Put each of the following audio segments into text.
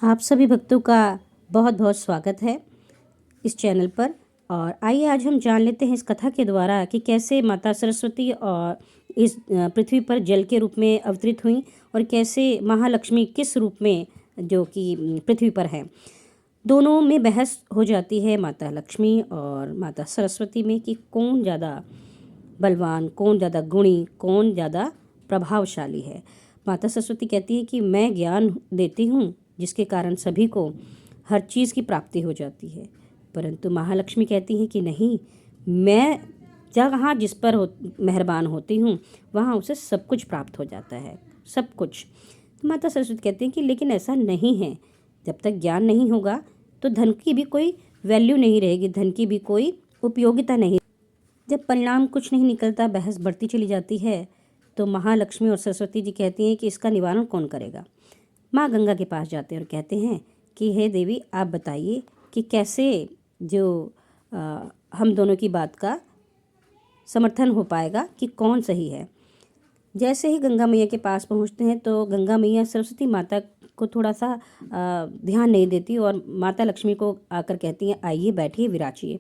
आप सभी भक्तों का बहुत बहुत स्वागत है इस चैनल पर। और आइए आज हम जान लेते हैं इस कथा के द्वारा कि कैसे माता सरस्वती और इस पृथ्वी पर जल के रूप में अवतरित हुई और कैसे महालक्ष्मी किस रूप में जो कि पृथ्वी पर हैं। दोनों में बहस हो जाती है माता लक्ष्मी और माता सरस्वती में कि कौन ज़्यादा बलवान, कौन ज़्यादा गुणी, कौन ज़्यादा प्रभावशाली है। माता सरस्वती कहती है कि मैं ज्ञान देती हूँ जिसके कारण सभी को हर चीज़ की प्राप्ति हो जाती है, परंतु महालक्ष्मी कहती हैं कि नहीं, मैं जहाँ जिस पर मेहरबान होती हूँ वहाँ उसे सब कुछ प्राप्त हो जाता है, सब कुछ। तो माता सरस्वती कहती हैं कि लेकिन ऐसा नहीं है, जब तक ज्ञान नहीं होगा तो धन की भी कोई वैल्यू नहीं रहेगी, धन की भी कोई उपयोगिता नहीं। जब परिणाम कुछ नहीं निकलता, बहस बढ़ती चली जाती है, तो महालक्ष्मी और सरस्वती जी कहती हैं कि इसका निवारण कौन करेगा। माँ गंगा के पास जाते हैं और कहते हैं कि हे देवी, आप बताइए कि कैसे जो हम दोनों की बात का समर्थन हो पाएगा कि कौन सही है। जैसे ही गंगा मैया के पास पहुँचते हैं तो गंगा मैया सरस्वती माता को थोड़ा सा ध्यान नहीं देती और माता लक्ष्मी को आकर कहती हैं, आइए बैठिए, विराजिए।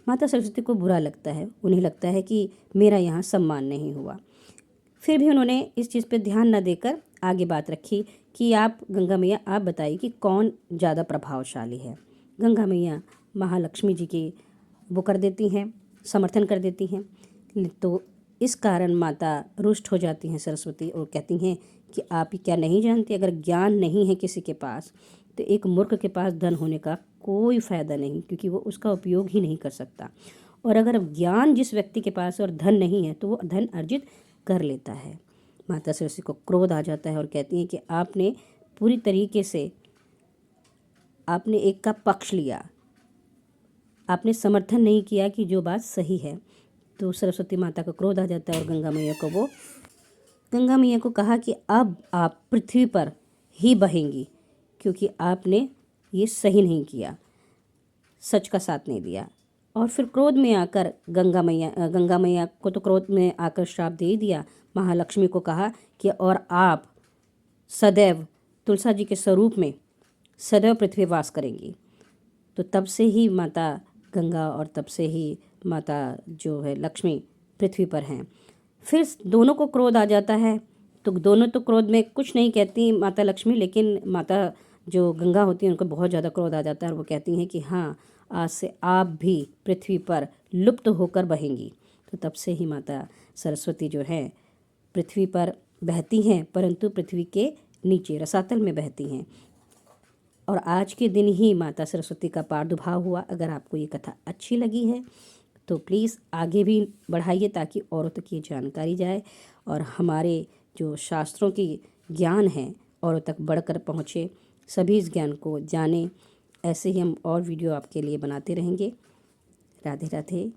माता सरस्वती को बुरा लगता है, उन्हें लगता है कि मेरा यहाँ सम्मान नहीं हुआ। फिर भी उन्होंने इस चीज़ पे ध्यान न देकर आगे बात रखी कि आप गंगा मैया, आप बताइए कि कौन ज़्यादा प्रभावशाली है। गंगा मैया महालक्ष्मी जी की वो कर देती हैं, समर्थन कर देती हैं। तो इस कारण माता रुष्ट हो जाती हैं सरस्वती और कहती हैं कि आप ही क्या नहीं जानती, अगर ज्ञान नहीं है किसी के पास तो एक मूर्ख के पास धन होने का कोई फ़ायदा नहीं, क्योंकि वो उसका उपयोग ही नहीं कर सकता। और अगर ज्ञान जिस व्यक्ति के पास और धन नहीं है तो वो धन अर्जित कर लेता है। माता सरस्वती को क्रोध आ जाता है और कहती हैं कि आपने पूरी तरीके से आपने एक का पक्ष लिया, आपने समर्थन नहीं किया कि जो बात सही है। तो सरस्वती माता को क्रोध आ जाता है और गंगा मैया को कहा कि अब आप पृथ्वी पर ही बहेंगी, क्योंकि आपने ये सही नहीं किया, सच का साथ नहीं दिया। और फिर क्रोध में आकर गंगा मैया को तो क्रोध में आकर श्राप दे दिया। महालक्ष्मी को कहा कि और आप सदैव तुलसा जी के स्वरूप में सदैव पृथ्वी वास करेंगी। तो तब से ही माता गंगा और तब से ही माता जो है लक्ष्मी पृथ्वी पर हैं। फिर दोनों को क्रोध आ जाता है, तो दोनों तो क्रोध में कुछ नहीं कहती माता लक्ष्मी, लेकिन माता जो गंगा होती हैं उनको बहुत ज़्यादा क्रोध आ जाता है और वो कहती हैं कि हाँ, आज से आप भी पृथ्वी पर लुप्त होकर बहेंगी। तो तब से ही माता सरस्वती जो है पृथ्वी पर बहती हैं, परंतु पृथ्वी के नीचे रसातल में बहती हैं। और आज के दिन ही माता सरस्वती का प्रादुर्भाव हुआ। अगर आपको ये कथा अच्छी लगी है तो प्लीज़ आगे भी बढ़ाइए ताकि औरों तक ये जानकारी जाए और हमारे जो शास्त्रों की ज्ञान है औरों तक बढ़कर पहुँचे, सभी इस ज्ञान को जानें। ऐसे ही हम और वीडियो आपके लिए बनाते रहेंगे। राधे राधे।